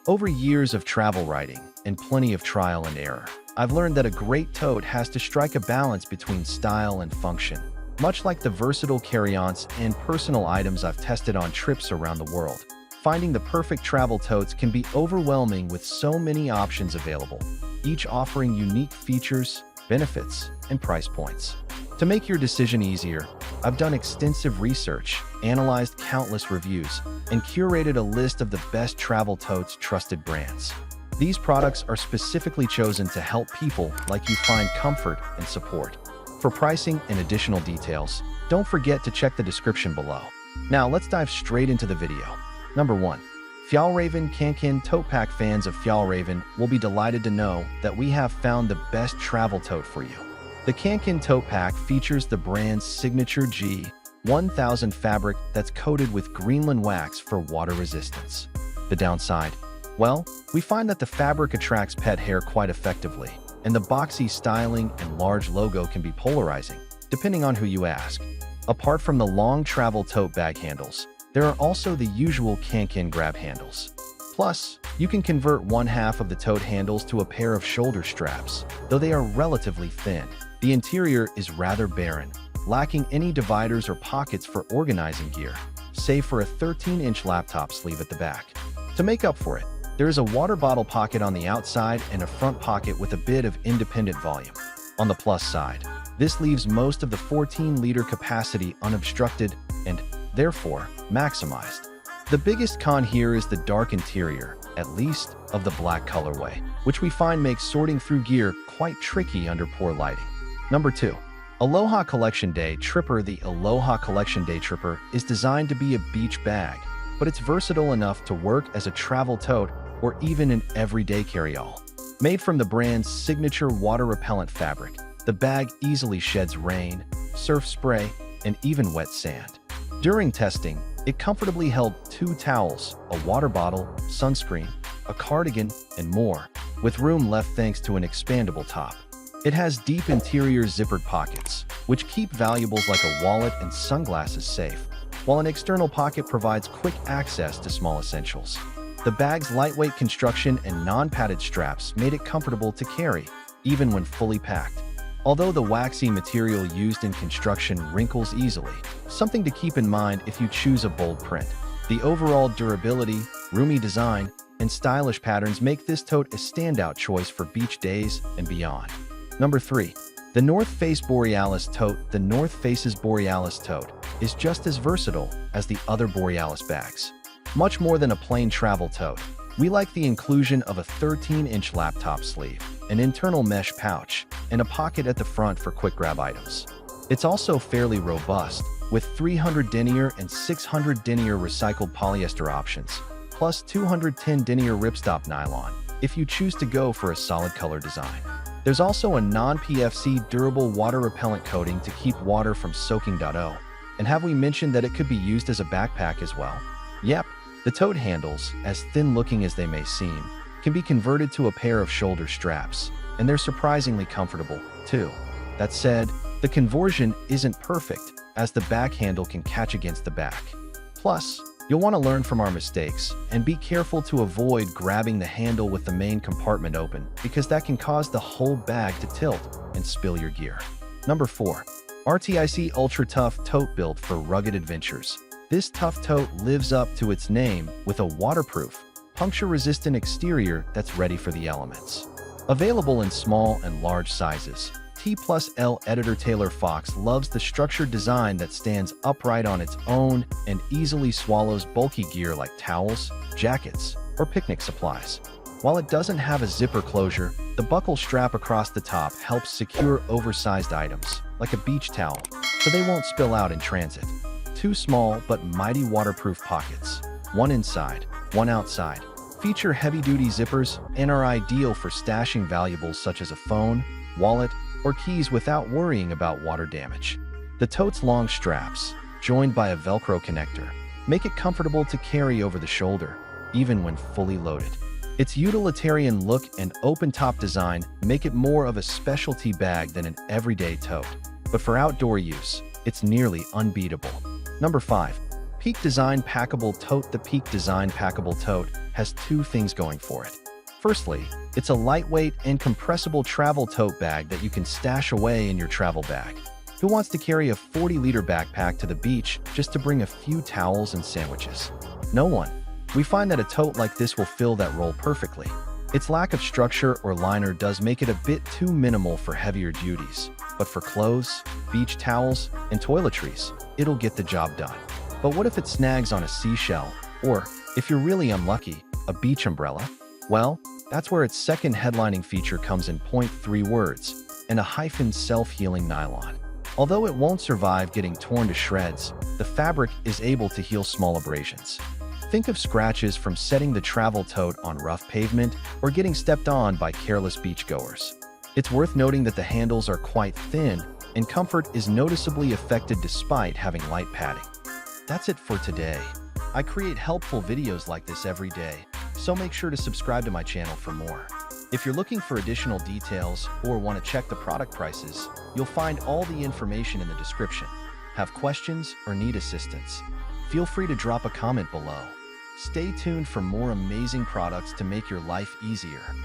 Over years of travel writing and plenty of trial and error, I've learned that a great tote has to strike a balance between style and function. Much like the versatile carry-ons and personal items I've tested on trips around the world, finding the perfect travel totes can be overwhelming with so many options available, each offering unique features, benefits, and price points. To make your decision easier, I've done extensive research, analyzed countless reviews, and curated a list of the best travel totes trusted brands. These products are specifically chosen to help people like you find comfort and support. For pricing and additional details, don't forget to check the description below. Now let's dive straight into the video. Number 1. Fjällräven Kanken Tote Pack. Fans of Fjällräven will be delighted to know that we have found the best travel tote for you. The Kanken Tote Pack features the brand's signature G1000 fabric that's coated with Greenland wax for water resistance. The downside? Well, we find that the fabric attracts pet hair quite effectively, and the boxy styling and large logo can be polarizing, depending on who you ask. Apart from the long travel tote bag handles, there are also the usual Kanken grab handles. Plus, you can convert one half of the tote handles to a pair of shoulder straps, though they are relatively thin. The interior is rather barren, lacking any dividers or pockets for organizing gear, save for a 13-inch laptop sleeve at the back. To make up for it, there is a water bottle pocket on the outside and a front pocket with a bit of independent volume. On the plus side, this leaves most of the 14-liter capacity unobstructed and, therefore, maximized. The biggest con here is the dark interior, at least of the black colorway, which we find makes sorting through gear quite tricky under poor lighting. Number 2. Aloha Collection Day Tripper. The Aloha Collection Day Tripper is designed to be a beach bag, but it's versatile enough to work as a travel tote or even an everyday carry-all. Made from the brand's signature water-repellent fabric, the bag easily sheds rain, surf spray, and even wet sand. During testing, it comfortably held 2 towels, a water bottle, sunscreen, a cardigan, and more, with room left thanks to an expandable top. It has deep interior zippered pockets, which keep valuables like a wallet and sunglasses safe, while an external pocket provides quick access to small essentials. The bag's lightweight construction and non-padded straps made it comfortable to carry, even when fully packed. Although the waxy material used in construction wrinkles easily, something to keep in mind if you choose a bold print. The overall durability, roomy design, and stylish patterns make this tote a standout choice for beach days and beyond. Number 3. The North Face Borealis Tote. The North Face's Borealis Tote is just as versatile as the other Borealis bags. Much more than a plain travel tote, we like the inclusion of a 13-inch laptop sleeve, an internal mesh pouch, and a pocket at the front for quick grab items. It's also fairly robust, with 300 denier and 600 denier recycled polyester options, plus 210 denier ripstop nylon, if you choose to go for a solid color design. There's also a non-PFC durable water-repellent coating to keep water from soaking. And have we mentioned that it could be used as a backpack as well? Yep, the tote handles, as thin-looking as they may seem, can be converted to a pair of shoulder straps, and they're surprisingly comfortable, too. That said, the conversion isn't perfect, as the back handle can catch against the back. Plus, you'll want to learn from our mistakes and be careful to avoid grabbing the handle with the main compartment open, because that can cause the whole bag to tilt and spill your gear. Number 4. RTIC Ultra Tough Tote. Built for rugged adventures. This tough tote lives up to its name with a waterproof, puncture-resistant exterior that's ready for the elements. Available in small and large sizes, T+L editor Taylor Fox loves the structured design that stands upright on its own and easily swallows bulky gear like towels, jackets, or picnic supplies. While it doesn't have a zipper closure, the buckle strap across the top helps secure oversized items, like a beach towel, so they won't spill out in transit. 2 small but mighty waterproof pockets, one inside, one outside, feature heavy-duty zippers and are ideal for stashing valuables such as a phone, wallet, or keys without worrying about water damage. The tote's long straps, joined by a Velcro connector, make it comfortable to carry over the shoulder, even when fully loaded. Its utilitarian look and open-top design make it more of a specialty bag than an everyday tote, but for outdoor use, it's nearly unbeatable. Number 5. Peak Design Packable Tote. The Peak Design Packable Tote has two things going for it. Firstly, it's a lightweight and compressible travel tote bag that you can stash away in your travel bag. Who wants to carry a 40-liter backpack to the beach just to bring a few towels and sandwiches? No one. We find that a tote like this will fill that role perfectly. Its lack of structure or liner does make it a bit too minimal for heavier duties, but for clothes, beach towels, and toiletries, it'll get the job done. But what if it snags on a seashell, or, if you're really unlucky, a beach umbrella? Well, that's where its second headlining feature comes in 0.3 words, and a hyphen self-healing nylon. Although it won't survive getting torn to shreds, the fabric is able to heal small abrasions. Think of scratches from setting the travel tote on rough pavement or getting stepped on by careless beachgoers. It's worth noting that the handles are quite thin, and comfort is noticeably affected despite having light padding. That's it for today. I create helpful videos like this every day, so make sure to subscribe to my channel for more. If you're looking for additional details or want to check the product prices, you'll find all the information in the description. Have questions or need assistance? Feel free to drop a comment below. Stay tuned for more amazing products to make your life easier.